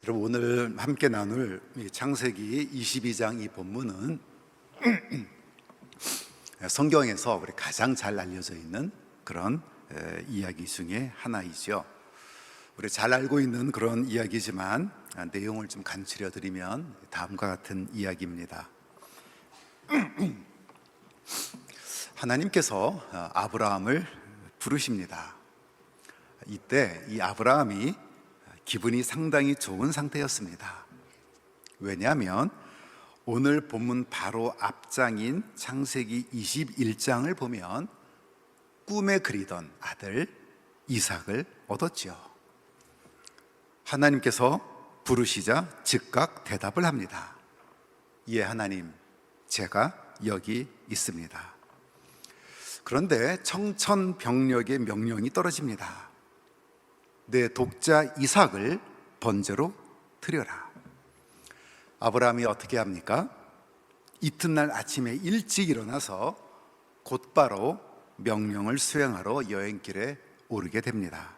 여러분, 오늘 함께 나눌 이 창세기 22장 이 본문은 성경에서 우리 가장 잘 알려져 있는 그런 이야기 중에 하나이죠. 우리 잘 알고 있는 그런 이야기지만 내용을 좀 간추려 드리면 다음과 같은 이야기입니다. 하나님께서 아브라함을 부르십니다. 이때 이 아브라함이 기분이 상당히 좋은 상태였습니다. 왜냐하면 오늘 본문 바로 앞장인 창세기 21장을 보면 꿈에 그리던 아들 이삭을 얻었죠. 하나님께서 부르시자 즉각 대답을 합니다. 예, 하나님, 제가 여기 있습니다. 그런데 청천벽력의 명령이 떨어집니다. 내 독자 이삭을 번제로 드려라. 아브라함이 어떻게 합니까? 이튿날 아침에 일찍 일어나서 곧바로 명령을 수행하러 여행길에 오르게 됩니다.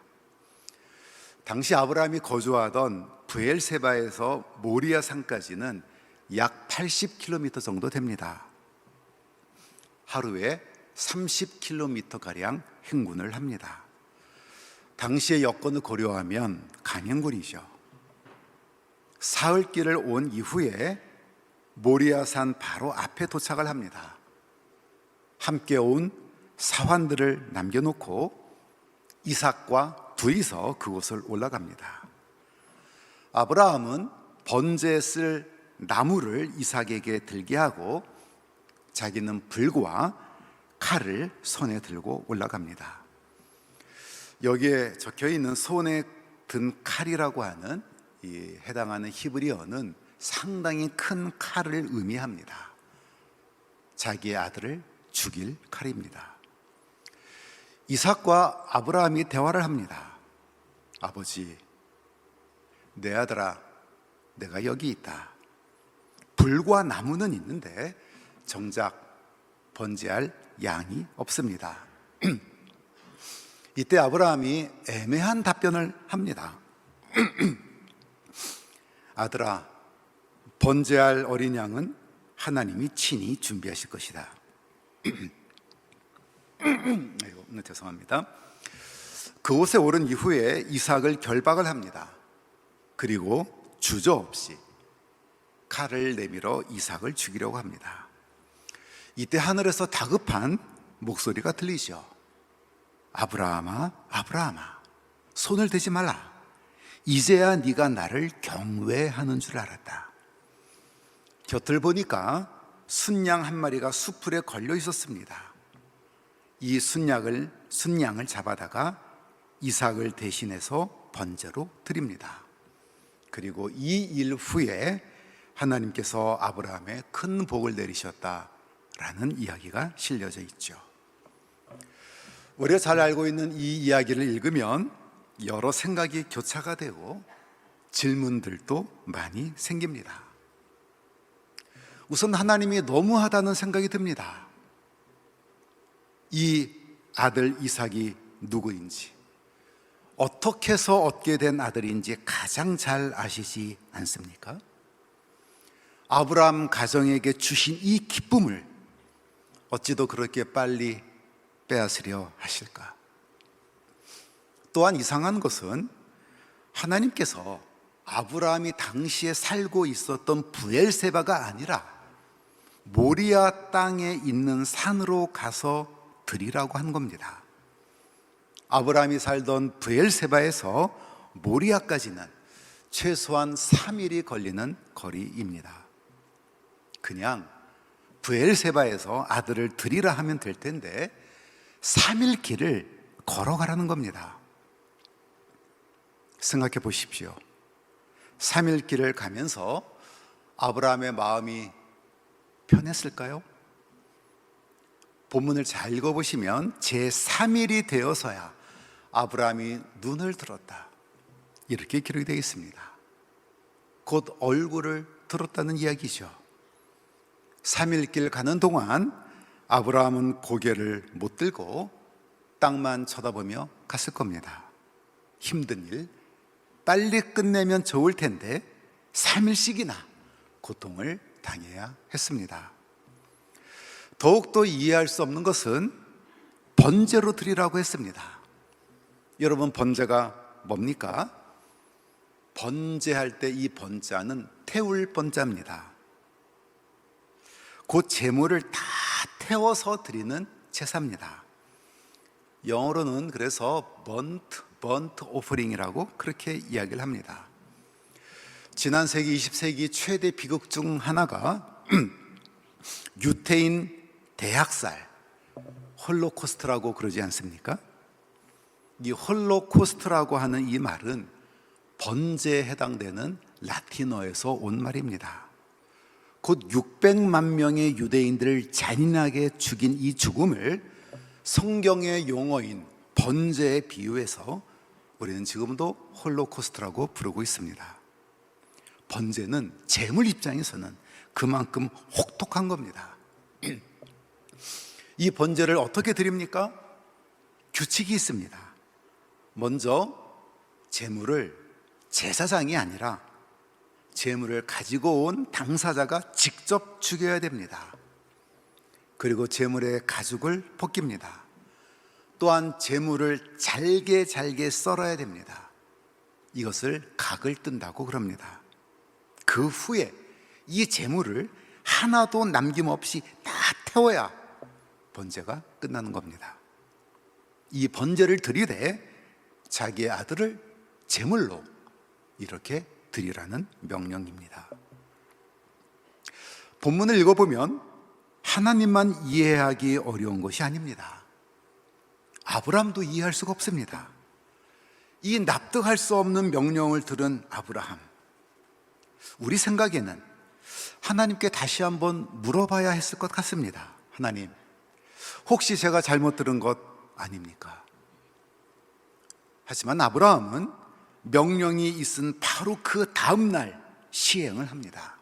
당시 아브라함이 거주하던 브엘세바에서 모리아 산까지는 약 80km 정도 됩니다. 하루에 30km가량 행군을 합니다. 당시의 여건을 고려하면 강행군이죠. 사흘길을 온 이후에 모리아산 바로 앞에 도착을 합니다. 함께 온 사환들을 남겨놓고 이삭과 둘이서 그곳을 올라갑니다. 아브라함은 번제에 쓸 나무를 이삭에게 들게 하고 자기는 불과 칼을 손에 들고 올라갑니다. 여기에 적혀있는 손에 든 칼이라고 하는 이 해당하는 히브리어는 상당히 큰 칼을 의미합니다. 자기의 아들을 죽일 칼입니다. 이삭과 아브라함이 대화를 합니다. 아버지, 내 아들아, 내가 여기 있다. 불과 나무는 있는데 정작 번제할 양이 없습니다. 이때 아브라함이 애매한 답변을 합니다. 아들아, 번제할 어린 양은 하나님이 친히 준비하실 것이다. 죄송합니다. 그곳에 오른 이후에 이삭을 결박을 합니다. 그리고 주저없이 칼을 내밀어 이삭을 죽이려고 합니다. 이때 하늘에서 다급한 목소리가 들리죠. 아브라함아, 아브라함아, 손을 대지 말라. 이제야 네가 나를 경외하는 줄 알았다. 곁을 보니까 순양 한 마리가 수풀에 걸려 있었습니다. 이 순양을 잡아다가 이삭을 대신해서 번제로 드립니다. 그리고 이 일 후에 하나님께서 아브라함에 큰 복을 내리셨다라는 이야기가 실려져 있죠. 우리가 잘 알고 있는 이 이야기를 읽으면 여러 생각이 교차가 되고 질문들도 많이 생깁니다. 우선 하나님이 너무하다는 생각이 듭니다. 이 아들 이삭이 누구인지, 어떻게 해서 얻게 된 아들인지 가장 잘 아시지 않습니까? 아브라함 가정에게 주신 이 기쁨을 어찌도 그렇게 빨리 빼앗으려 하실까? 또한 이상한 것은 하나님께서 아브라함이 당시에 살고 있었던 브엘세바가 아니라 모리아 땅에 있는 산으로 가서 드리라고 한 겁니다. 아브라함이 살던 브엘세바에서 모리아까지는 최소한 3일이 걸리는 거리입니다. 그냥 브엘세바에서 아들을 드리라 하면 될 텐데 3일 길을 걸어가라는 겁니다. 생각해 보십시오. 3일 길을 가면서 아브라함의 마음이 편했을까요? 본문을 잘 읽어보시면 제3일이 되어서야 아브라함이 눈을 들었다, 이렇게 기록이 되어 있습니다. 곧 얼굴을 들었다는 이야기죠. 3일 길 가는 동안 아브라함은 고개를 못 들고 땅만 쳐다보며 갔을 겁니다. 힘든 일, 빨리 끝내면 좋을 텐데 3일씩이나 고통을 당해야 했습니다. 더욱더 이해할 수 없는 것은 번제로 드리라고 했습니다. 여러분, 번제가 뭡니까? 번제할 때 이 번자는 태울 번자입니다. 그 제물을 다 태워서 드리는 제사입니다. 영어로는 그래서 burnt offering이라고 그렇게 이야기를 합니다. 지난 세기 20세기 최대 비극 중 하나가 유태인 대학살, 홀로코스트라고 그러지 않습니까? 이 홀로코스트라고 하는 이 말은 번제에 해당되는 라틴어에서 온 말입니다. 곧 600만 명의 유대인들을 잔인하게 죽인 이 죽음을 성경의 용어인 번제에 비유해서 우리는 지금도 홀로코스트라고 부르고 있습니다. 번제는 재물 입장에서는 그만큼 혹독한 겁니다. 이 번제를 어떻게 드립니까? 규칙이 있습니다. 먼저 재물을 제사장이 아니라 재물을 가지고 온 당사자가 직접 죽여야 됩니다. 그리고 재물의 가죽을 벗깁니다. 또한 재물을 잘게 썰어야 됩니다. 이것을 각을 뜬다고 그럽니다. 그 후에 이 재물을 하나도 남김없이 다 태워야 번제가 끝나는 겁니다. 이 번제를 드리되 자기의 아들을 제물로 이렇게 드리라는 명령입니다. 본문을 읽어보면 하나님만 이해하기 어려운 것이 아닙니다. 아브라함도 이해할 수가 없습니다. 이 납득할 수 없는 명령을 들은 아브라함, 우리 생각에는 하나님께 다시 한번 물어봐야 했을 것 같습니다. 하나님, 혹시 제가 잘못 들은 것 아닙니까? 하지만 아브라함은 명령이 있은 바로 그 다음 날 시행을 합니다.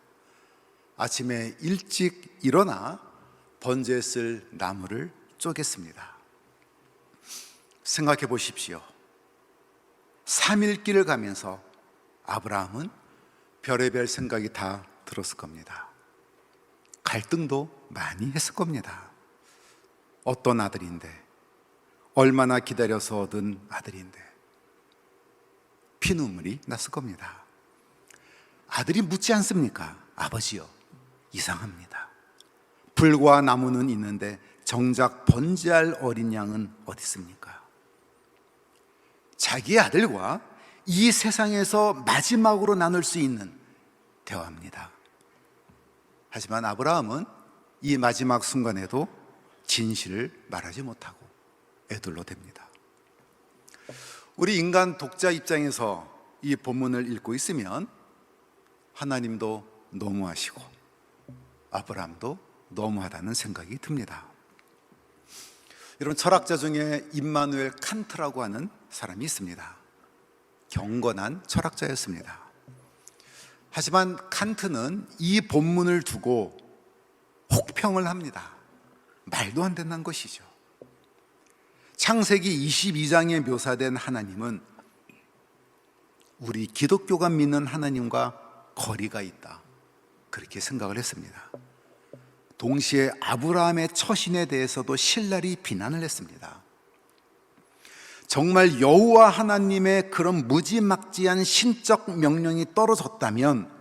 아침에 일찍 일어나 번제에 쓸 나무를 쪼갰습니다. 생각해 보십시오. 3일 길을 가면서 아브라함은 별의별 생각이 다 들었을 겁니다. 갈등도 많이 했을 겁니다. 어떤 아들인데, 얼마나 기다려서 얻은 아들인데, 피눈물이 났을 겁니다. 아들이 묻지 않습니까? 아버지요, 이상합니다. 불과 나무는 있는데 정작 번제할 어린 양은 어디 있습니까? 자기의 아들과 이 세상에서 마지막으로 나눌 수 있는 대화입니다. 하지만 아브라함은 이 마지막 순간에도 진실을 말하지 못하고 애들로 됩니다. 우리 인간 독자 입장에서 이 본문을 읽고 있으면 하나님도 너무하시고 아브라함도 너무하다는 생각이 듭니다. 이런 철학자 중에 임마누엘 칸트라고 하는 사람이 있습니다. 경건한 철학자였습니다. 하지만 칸트는 이 본문을 두고 혹평을 합니다. 말도 안 된다는 것이죠. 창세기 22장에 묘사된 하나님은 우리 기독교가 믿는 하나님과 거리가 있다, 그렇게 생각을 했습니다. 동시에 아브라함의 처신에 대해서도 신랄히 비난을 했습니다. 정말 여호와 하나님의 그런 무지막지한 신적 명령이 떨어졌다면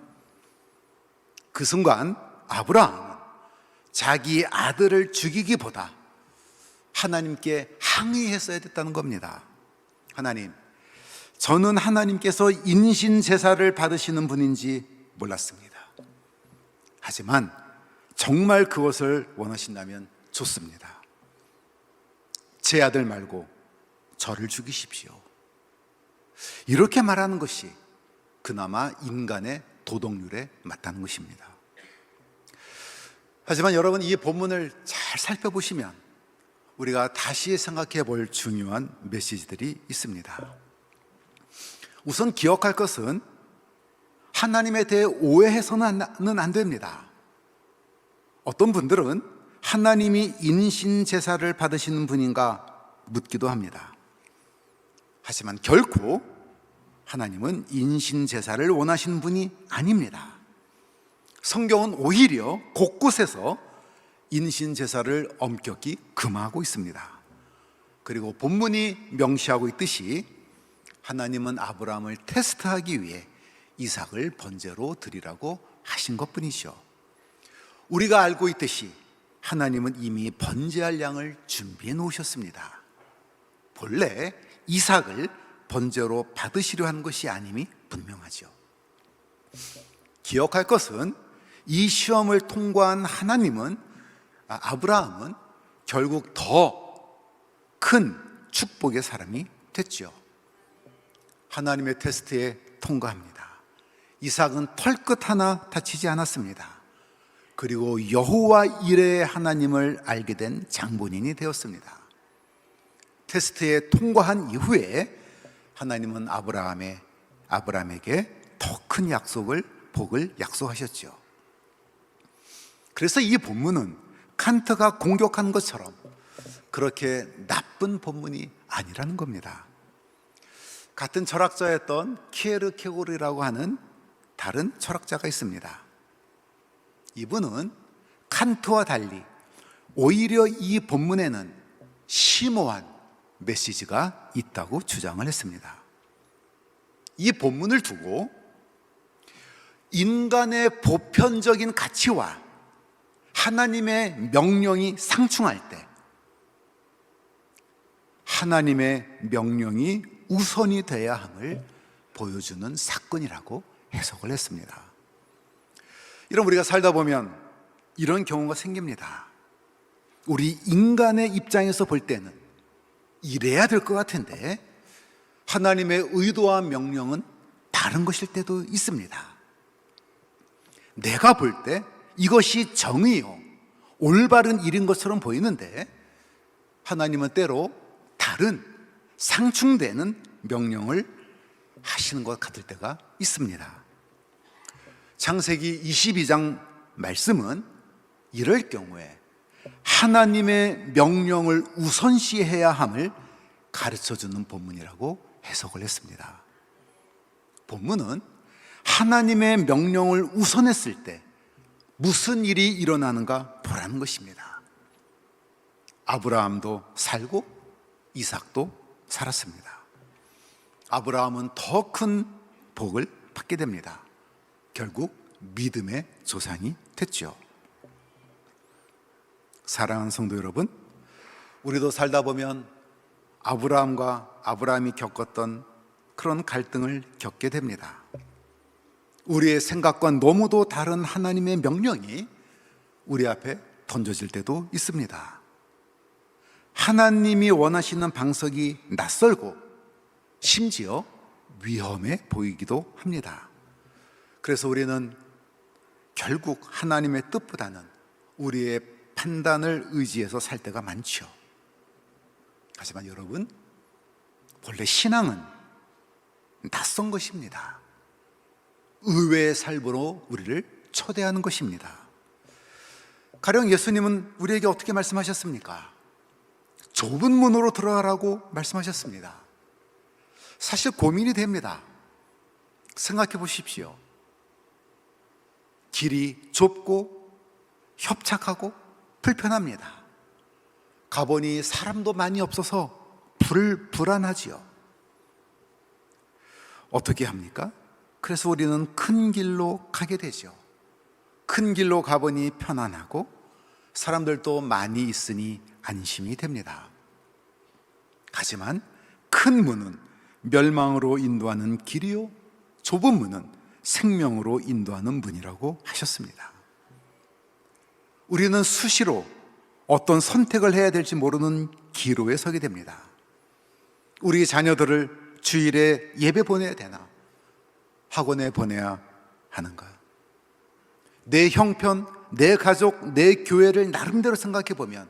그 순간 아브라함은 자기 아들을 죽이기보다 하나님께 항의했어야 됐다는 겁니다. 하나님, 저는 하나님께서 인신 제사를 받으시는 분인지 몰랐습니다. 하지만 정말 그것을 원하신다면 좋습니다. 제 아들 말고 저를 죽이십시오. 이렇게 말하는 것이 그나마 인간의 도덕률에 맞다는 것입니다. 하지만 여러분, 이 본문을 잘 살펴보시면 우리가 다시 생각해 볼 중요한 메시지들이 있습니다. 우선 기억할 것은 하나님에 대해 오해해서는 안 됩니다. 어떤 분들은 하나님이 인신 제사를 받으시는 분인가 묻기도 합니다. 하지만 결코 하나님은 인신제사를 원하시는 분이 아닙니다. 성경은 오히려 곳곳에서 인신제사를 엄격히 금하고 있습니다. 그리고 본문이 명시하고 있듯이 하나님은 아브라함을 테스트하기 위해 이삭을 번제로 드리라고 하신 것뿐이죠. 우리가 알고 있듯이 하나님은 이미 번제할 양을 준비해 놓으셨습니다. 본래 이삭을 번제로 받으시려 한 것이 아님이 분명하죠. 기억할 것은 이 시험을 통과한 아브라함은 결국 더 큰 축복의 사람이 됐죠. 하나님의 테스트에 통과합니다. 이삭은 털끝 하나 다치지 않았습니다. 그리고 여호와 이레의 하나님을 알게 된 장본인이 되었습니다. 테스트에 통과한 이후에 하나님은 아브라함에게 더 큰 복을 약속하셨죠. 그래서 이 본문은 칸트가 공격한 것처럼 그렇게 나쁜 본문이 아니라는 겁니다. 같은 철학자였던 키에르케고르라고 하는 다른 철학자가 있습니다. 이분은 칸트와 달리 오히려 이 본문에는 심오한 메시지가 있다고 주장을 했습니다. 이 본문을 두고 인간의 보편적인 가치와 하나님의 명령이 상충할 때 하나님의 명령이 우선이 돼야 함을 보여주는 사건이라고 해석을 했습니다. 여러분, 우리가 살다 보면 이런 경우가 생깁니다. 우리 인간의 입장에서 볼 때는 이래야 될 것 같은데 하나님의 의도와 명령은 다른 것일 때도 있습니다. 내가 볼 때 이것이 정의요, 올바른 일인 것처럼 보이는데 하나님은 때로 다른 상충되는 명령을 하시는 것 같을 때가 있습니다. 창세기 22장 말씀은 이럴 경우에 하나님의 명령을 우선시해야 함을 가르쳐주는 본문이라고 해석을 했습니다. 본문은 하나님의 명령을 우선했을 때 무슨 일이 일어나는가 보라는 것입니다. 아브라함도 살고 이삭도 살았습니다. 아브라함은 더 큰 복을 받게 됩니다. 결국 믿음의 조상이 됐죠. 사랑하는 성도 여러분, 우리도 살다 보면 아브라함이 겪었던 그런 갈등을 겪게 됩니다. 우리의 생각과 너무도 다른 하나님의 명령이 우리 앞에 던져질 때도 있습니다. 하나님이 원하시는 방식이 낯설고 심지어 위험해 보이기도 합니다. 그래서 우리는 결국 하나님의 뜻보다는 우리의 판단을 의지해서 살 때가 많죠. 하지만 여러분, 본래 신앙은 낯선 것입니다. 의외의 삶으로 우리를 초대하는 것입니다. 가령 예수님은 우리에게 어떻게 말씀하셨습니까? 좁은 문으로 들어가라고 말씀하셨습니다. 사실 고민이 됩니다. 생각해 보십시오. 길이 좁고 협착하고 불편합니다. 가보니 사람도 많이 없어서 불안하지요. 어떻게 합니까? 그래서 우리는 큰 길로 가게 되죠. 큰 길로 가보니 편안하고 사람들도 많이 있으니 안심이 됩니다. 하지만 큰 문은 멸망으로 인도하는 길이요, 좁은 문은 생명으로 인도하는 문이라고 하셨습니다. 우리는 수시로 어떤 선택을 해야 될지 모르는 기로에 서게 됩니다. 우리 자녀들을 주일에 예배 보내야 되나? 학원에 보내야 하는가? 내 형편, 내 가족, 내 교회를 나름대로 생각해 보면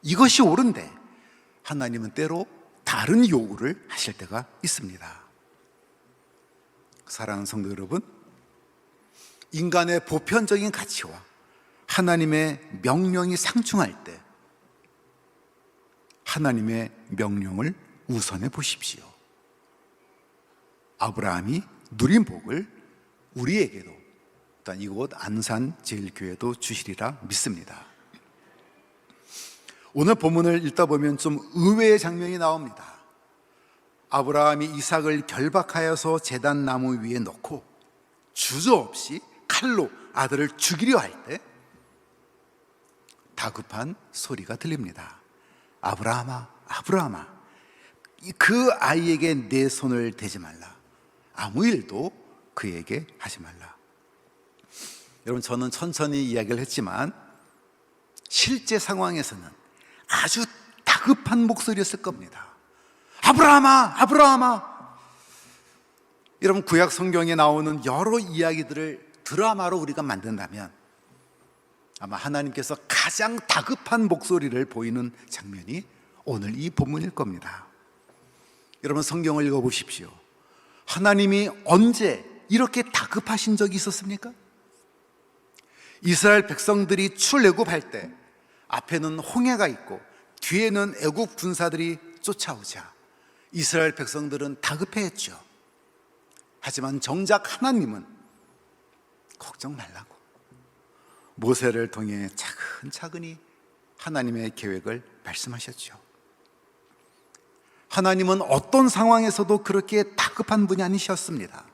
이것이 옳은데 하나님은 때로 다른 요구를 하실 때가 있습니다. 사랑하는 성도 여러분, 인간의 보편적인 가치와 하나님의 명령이 상충할 때 하나님의 명령을 우선해 보십시오. 아브라함이 누린 복을 우리에게도, 또한 이곳 안산제일교회도 주시리라 믿습니다. 오늘 본문을 읽다 보면 좀 의외의 장면이 나옵니다. 아브라함이 이삭을 결박하여서 제단 나무 위에 놓고 주저없이 칼로 아들을 죽이려 할 때 다급한 소리가 들립니다. 아브라함아, 아브라함아, 그 아이에게 내 손을 대지 말라. 아무 일도 그에게 하지 말라. 여러분, 저는 천천히 이야기를 했지만 실제 상황에서는 아주 다급한 목소리였을 겁니다. 아브라함아, 아브라함아. 여러분, 구약 성경에 나오는 여러 이야기들을 드라마로 우리가 만든다면 아마 하나님께서 가장 다급한 목소리를 보이는 장면이 오늘 이 본문일 겁니다. 여러분, 성경을 읽어보십시오. 하나님이 언제 이렇게 다급하신 적이 있었습니까? 이스라엘 백성들이 출애굽할 때 앞에는 홍해가 있고 뒤에는 애국 군사들이 쫓아오자 이스라엘 백성들은 다급해했죠. 하지만 정작 하나님은 걱정 말라고 모세를 통해 차근차근히 하나님의 계획을 말씀하셨죠. 하나님은 어떤 상황에서도 그렇게 다급한 분이 아니셨습니다.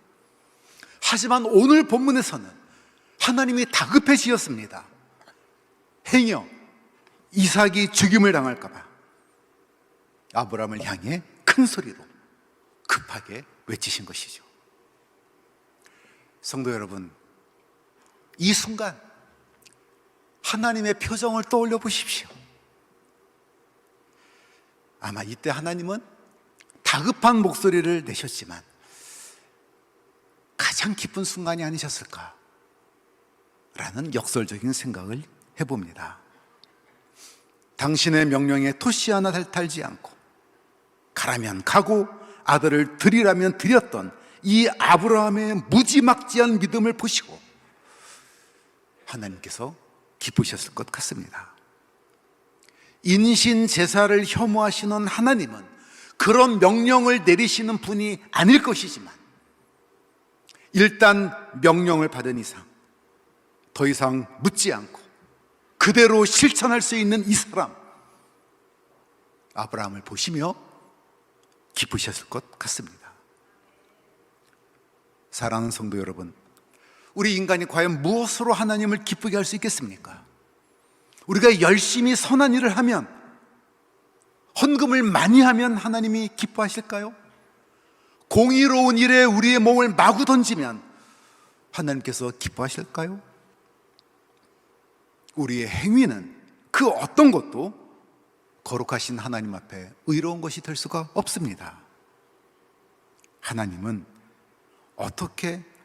하지만 오늘 본문에서는 하나님이 다급해지셨습니다. 행여 이삭이 죽임을 당할까 봐 아브라함을 향해 큰 소리로 급하게 외치신 것이죠. 성도 여러분, 이 순간 하나님의 표정을 떠올려 보십시오. 아마 이때 하나님은 다급한 목소리를 내셨지만 가장 기쁜 순간이 아니셨을까 라는 역설적인 생각을 해봅니다. 당신의 명령에 토시 하나 달지 않고 가라면 가고 아들을 드리라면 드렸던 이 아브라함의 무지막지한 믿음을 보시고 하나님께서 기쁘셨을 것 같습니다. 인신 제사를 혐오하시는 하나님은 그런 명령을 내리시는 분이 아닐 것이지만 일단 명령을 받은 이상 더 이상 묻지 않고 그대로 실천할 수 있는 이 사람 아브라함을 보시며 기쁘셨을 것 같습니다. 사랑하는 성도 여러분, 우리 인간이 과연 무엇으로 하나님을 기쁘게 할 수 있겠습니까? 우리가 열심히 선한 일을 하면, 헌금을 많이 하면 하나님이 기뻐하실까요? 공의로운 일에 우리의 몸을 마구 던지면 하나님께서 기뻐하실까요? 우리의 행위는 그 어떤 것도 거룩하신 하나님 앞에 의로운 것이 될 수가 없습니다.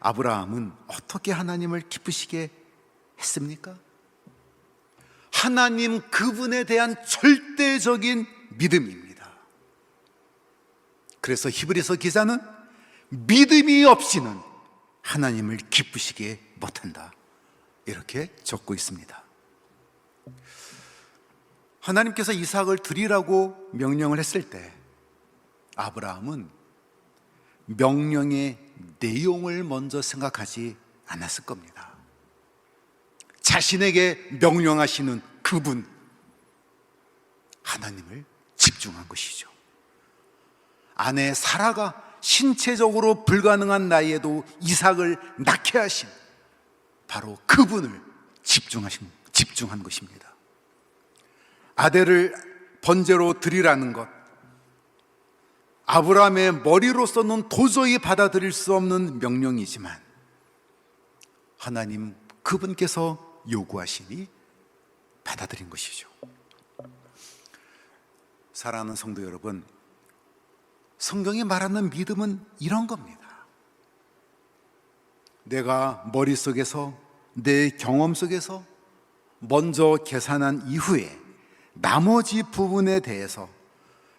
아브라함은 어떻게 하나님을 기쁘시게 했습니까? 하나님 그분에 대한 절대적인 믿음입니다. 그래서 히브리서 기자는 믿음이 없이는 하나님을 기쁘시게 못한다, 이렇게 적고 있습니다. 하나님께서 이삭을 드리라고 명령을 했을 때 아브라함은 명령의 내용을 먼저 생각하지 않았을 겁니다. 자신에게 명령하시는 그분 하나님을 집중한 것이죠. 아내 사라가 신체적으로 불가능한 나이에도 이삭을 낳게 하신 바로 그분을 집중한 것입니다. 아들을 번제로 드리라는 것, 아브라함의 머리로서는 도저히 받아들일 수 없는 명령이지만 하나님 그분께서 요구하시니 받아들인 것이죠. 사랑하는 성도 여러분, 성경이 말하는 믿음은 이런 겁니다. 내가 머릿속에서, 내 경험 속에서 먼저 계산한 이후에 나머지 부분에 대해서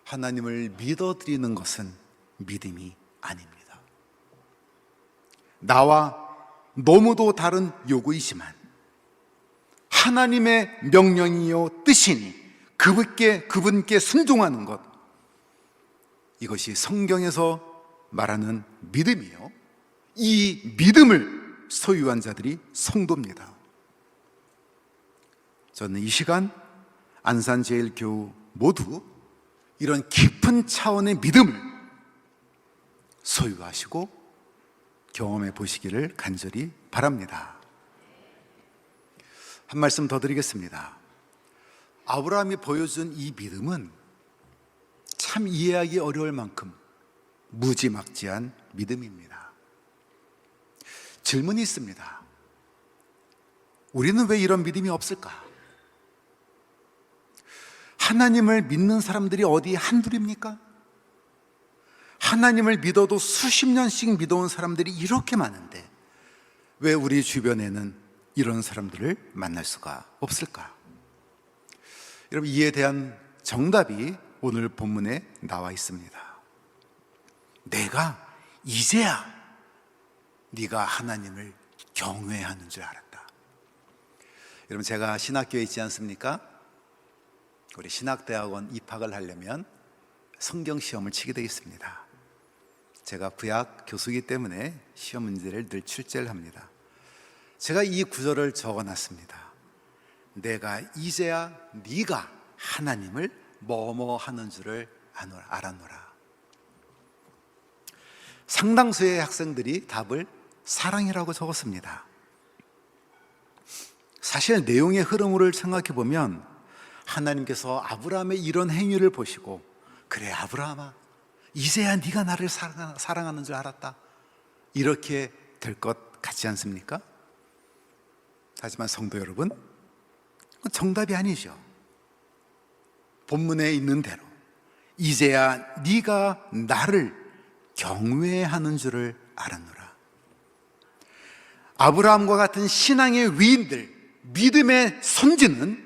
하나님을 믿어드리는 것은 믿음이 아닙니다. 나와 너무도 다른 요구이지만 하나님의 명령이요 뜻이니 그분께 순종하는 것, 이것이 성경에서 말하는 믿음이요, 이 믿음을 소유한 자들이 성도입니다. 저는 이 시간 안산제일교우 모두 이런 깊은 차원의 믿음을 소유하시고 경험해 보시기를 간절히 바랍니다. 한 말씀 더 드리겠습니다. 아브라함이 보여준 이 믿음은 참 이해하기 어려울 만큼 무지막지한 믿음입니다. 질문이 있습니다. 우리는 왜 이런 믿음이 없을까? 하나님을 믿는 사람들이 어디 한둘입니까? 하나님을 믿어도 수십 년씩 믿어온 사람들이 이렇게 많은데 왜 우리 주변에는 이런 사람들을 만날 수가 없을까? 여러분, 이에 대한 정답이 오늘 본문에 나와 있습니다. 내가 이제야 네가 하나님을 경외하는 줄 알았다. 여러분, 제가 신학교에 있지 않습니까? 우리 신학대학원 입학을 하려면 성경시험을 치게 되어 있습니다. 제가 구약 교수이기 때문에 시험 문제를 늘 출제를 합니다. 제가 이 구절을 적어놨습니다. 내가 이제야 네가 하나님을 뭐뭐 하는 줄을 알았노라. 상당수의 학생들이 답을 사랑이라고 적었습니다. 사실 내용의 흐름을 생각해 보면 하나님께서 아브라함의 이런 행위를 보시고, 그래 아브라함아, 이제야 네가 나를 사랑하는 줄 알았다, 이렇게 될 것 같지 않습니까? 하지만 성도 여러분, 정답이 아니죠. 본문에 있는 대로 이제야 네가 나를 경외하는 줄을 알았노라. 아브라함과 같은 신앙의 위인들, 믿음의 선지는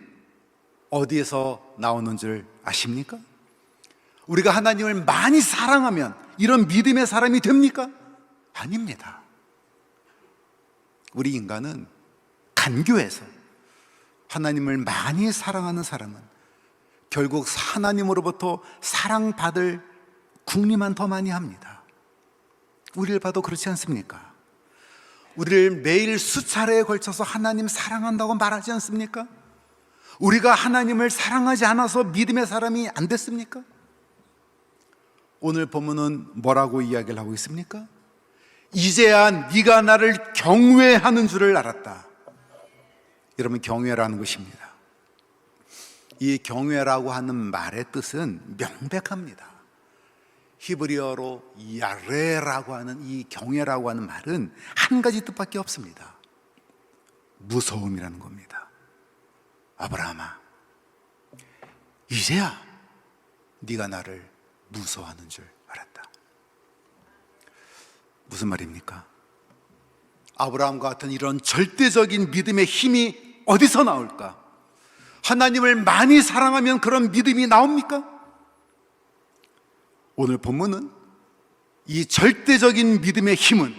어디에서 나오는 줄 아십니까? 우리가 하나님을 많이 사랑하면 이런 믿음의 사람이 됩니까? 아닙니다. 우리 인간은 간교해서 하나님을 많이 사랑하는 사람은 결국 하나님으로부터 사랑받을 궁리만 더 많이 합니다. 우리를 봐도 그렇지 않습니까? 우리를 매일 수차례에 걸쳐서 하나님 사랑한다고 말하지 않습니까? 우리가 하나님을 사랑하지 않아서 믿음의 사람이 안 됐습니까? 오늘 본문은 뭐라고 이야기를 하고 있습니까? 이제야 네가 나를 경외하는 줄을 알았다. 여러분, 경외라는 것입니다. 이 경외라고 하는 말의 뜻은 명백합니다. 히브리어로 야레라고 하는 이 경외라고 하는 말은 한 가지 뜻밖에 없습니다. 무서움이라는 겁니다. 아브라함아, 이제야 네가 나를 무서워하는 줄 알았다. 무슨 말입니까? 아브라함과 같은 이런 절대적인 믿음의 힘이 어디서 나올까? 하나님을 많이 사랑하면 그런 믿음이 나옵니까? 오늘 본문은 이 절대적인 믿음의 힘은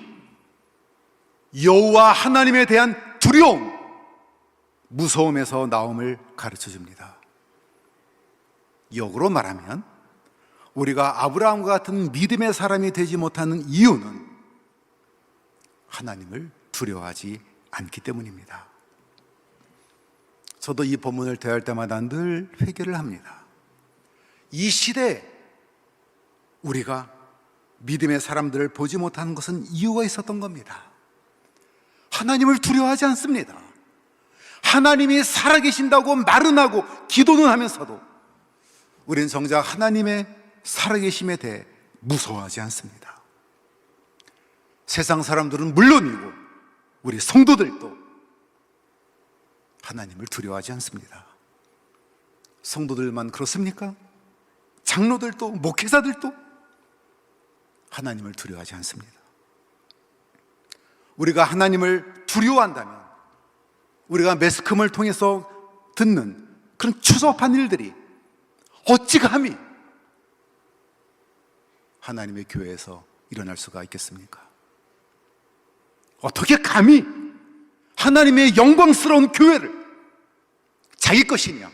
여호와 하나님에 대한 두려움, 무서움에서 나옴을 가르쳐 줍니다. 역으로 말하면 우리가 아브라함과 같은 믿음의 사람이 되지 못하는 이유는 하나님을 두려워하지 않기 때문입니다. 저도 이 본문을 대할 때마다 늘 회개를 합니다. 이 시대에 우리가 믿음의 사람들을 보지 못하는 것은 이유가 있었던 겁니다. 하나님을 두려워하지 않습니다. 하나님이 살아계신다고 말은 하고 기도는 하면서도 우리는 정작 하나님의 살아계심에 대해 무서워하지 않습니다. 세상 사람들은 물론이고 우리 성도들도 하나님을 두려워하지 않습니다. 성도들만 그렇습니까? 장로들도, 목회자들도 하나님을 두려워하지 않습니다. 우리가 하나님을 두려워한다면 우리가 매스컴을 통해서 듣는 그런 추접한 일들이 어찌 감히 하나님의 교회에서 일어날 수가 있겠습니까? 어떻게 감히 하나님의 영광스러운 교회를 자기 것이냐,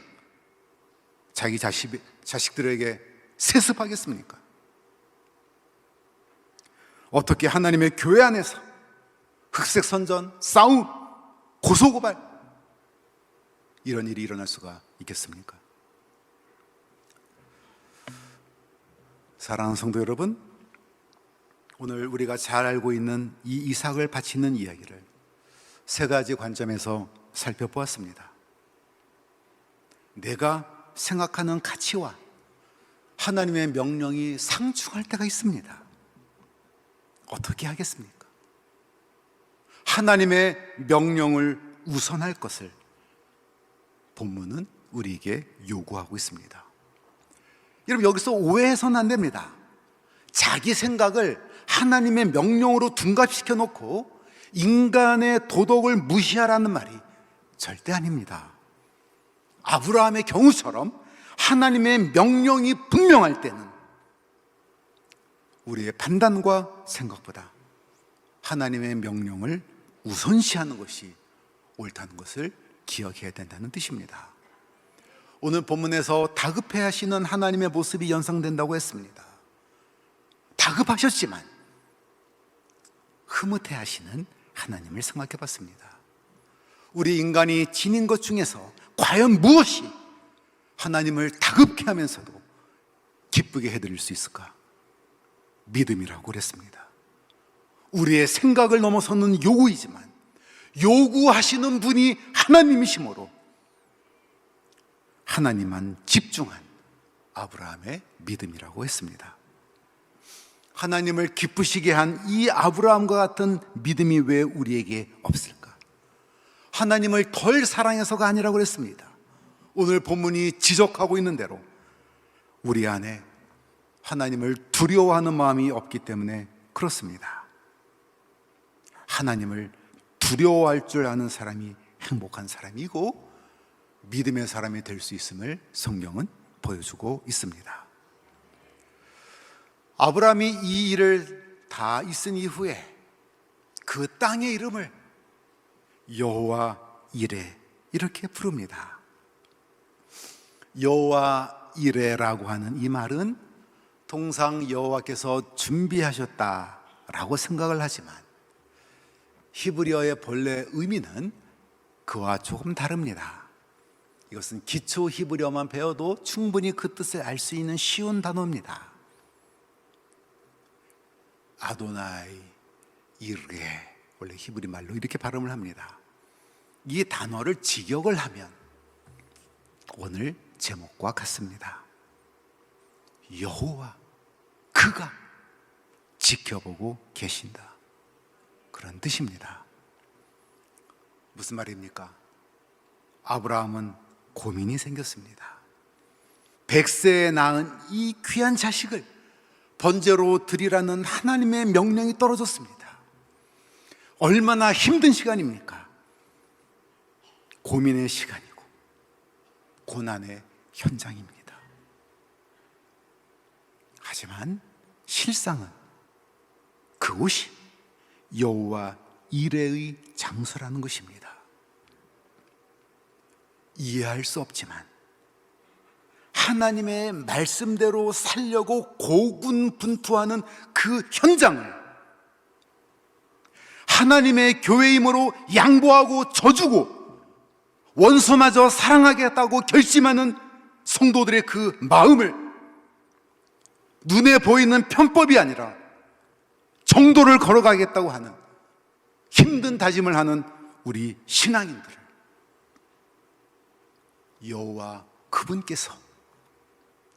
자기 자식들에게 세습하겠습니까? 어떻게 하나님의 교회 안에서 흑색 선전, 싸움, 고소고발 이런 일이 일어날 수가 있겠습니까? 사랑하는 성도 여러분, 오늘 우리가 잘 알고 있는 이 이삭을 바치는 이야기를 세 가지 관점에서 살펴보았습니다. 내가 생각하는 가치와 하나님의 명령이 상충할 때가 있습니다. 어떻게 하겠습니까? 하나님의 명령을 우선할 것을 본문은 우리에게 요구하고 있습니다. 여러분, 여기서 오해해서는 안 됩니다. 자기 생각을 하나님의 명령으로 둔갑시켜 놓고 인간의 도덕을 무시하라는 말이 절대 아닙니다. 아브라함의 경우처럼 하나님의 명령이 분명할 때는 우리의 판단과 생각보다 하나님의 명령을 우선시하는 것이 옳다는 것을 기억해야 된다는 뜻입니다. 오늘 본문에서 다급해 하시는 하나님의 모습이 연상된다고 했습니다. 다급하셨지만 흐뭇해 하시는 하나님을 생각해 봤습니다. 우리 인간이 지닌 것 중에서 과연 무엇이 하나님을 다급케 하면서도 기쁘게 해드릴 수 있을까? 믿음이라고 그랬습니다. 우리의 생각을 넘어서는 요구이지만 요구하시는 분이 하나님이시므로 하나님만 집중한 아브라함의 믿음이라고 했습니다. 하나님을 기쁘시게 한 이 아브라함과 같은 믿음이 왜 우리에게 없을까? 하나님을 덜 사랑해서가 아니라고 그랬습니다. 오늘 본문이 지적하고 있는 대로 우리 안에 하나님을 두려워하는 마음이 없기 때문에 그렇습니다. 하나님을 두려워할 줄 아는 사람이 행복한 사람이고 믿음의 사람이 될 수 있음을 성경은 보여주고 있습니다. 아브라함이 이 일을 다 있은 이후에 그 땅의 이름을 여호와 이레 이렇게 부릅니다. 여호와 이레라고 하는 이 말은 통상 여호와께서 준비하셨다라고 생각을 하지만 히브리어의 본래 의미는 그와 조금 다릅니다. 이것은 기초 히브리어만 배워도 충분히 그 뜻을 알 수 있는 쉬운 단어입니다. 아도나이 이르게, 원래 히브리 말로 이렇게 발음을 합니다. 이 단어를 직역을 하면 오늘 제목과 같습니다. 여호와, 그가 지켜보고 계신다, 그런 뜻입니다. 무슨 말입니까? 아브라함은 고민이 생겼습니다. 100세에 낳은 이 귀한 자식을 번제로 드리라는 하나님의 명령이 떨어졌습니다. 얼마나 힘든 시간입니까? 고민의 시간이고 고난의 현장입니다. 하지만 실상은 그곳이 여호와 이레의 장소라는 것입니다. 이해할 수 없지만 하나님의 말씀대로 살려고 고군분투하는 그 현장을 하나님의 교회이므로 양보하고 져주고 원수마저 사랑하겠다고 결심하는 성도들의 그 마음을 눈에 보이는 편법이 아니라 정도를 걸어가겠다고 하는 힘든 다짐을 하는 우리 신앙인들을 여호와 그분께서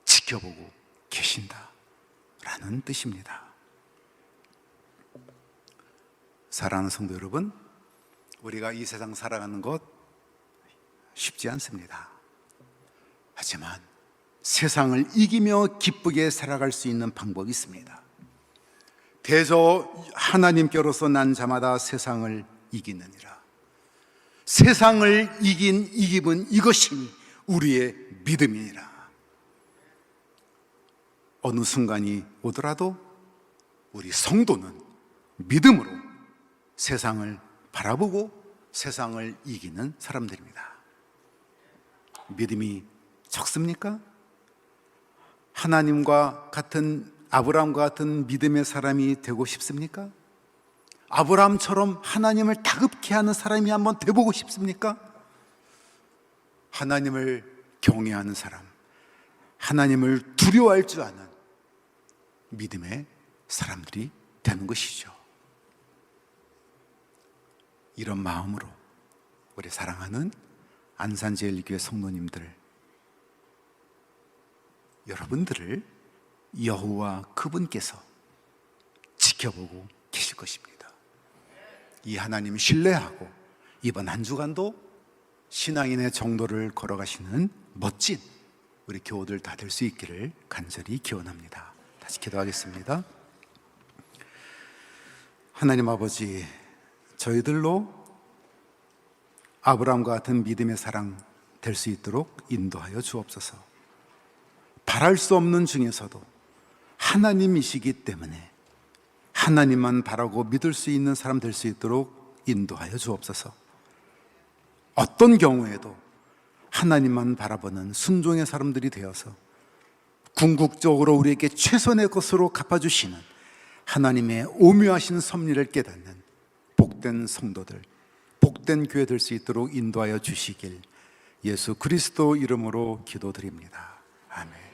지켜보고 계신다라는 뜻입니다. 사랑하는 성도 여러분, 우리가 이 세상 살아가는 것 쉽지 않습니다. 하지만 세상을 이기며 기쁘게 살아갈 수 있는 방법이 있습니다. 대저 하나님께로서 난 자마다 세상을 이기느니라. 세상을 이긴 이 기분, 이것이 우리의 믿음이니라. 어느 순간이 오더라도 우리 성도는 믿음으로 세상을 바라보고 세상을 이기는 사람들입니다. 믿음이 적습니까? 하나님과 같은 아브라함과 같은 믿음의 사람이 되고 싶습니까? 아브라함처럼 하나님을 다급케 하는 사람이 한번 돼보고 싶습니까? 하나님을 경외하는 사람, 하나님을 두려워할 줄 아는 믿음의 사람들이 되는 것이죠. 이런 마음으로 우리 사랑하는 안산제일교회 성도님들, 여러분들을 여호와 그분께서 지켜보고 계실 것입니다. 이 하나님 신뢰하고 이번 한 주간도 신앙인의 정도를 걸어가시는 멋진 우리 교우들 다 될 수 있기를 간절히 기원합니다. 다시 기도하겠습니다. 하나님 아버지, 저희들로 아브라함과 같은 믿음의 사랑 될 수 있도록 인도하여 주옵소서. 바랄 수 없는 중에서도 하나님이시기 때문에 하나님만 바라고 믿을 수 있는 사람 될 수 있도록 인도하여 주옵소서. 어떤 경우에도 하나님만 바라보는 순종의 사람들이 되어서 궁극적으로 우리에게 최선의 것으로 갚아주시는 하나님의 오묘하신 섭리를 깨닫는 복된 성도들, 복된 교회 될 수 있도록 인도하여 주시길 예수 그리스도 이름으로 기도드립니다. 아멘.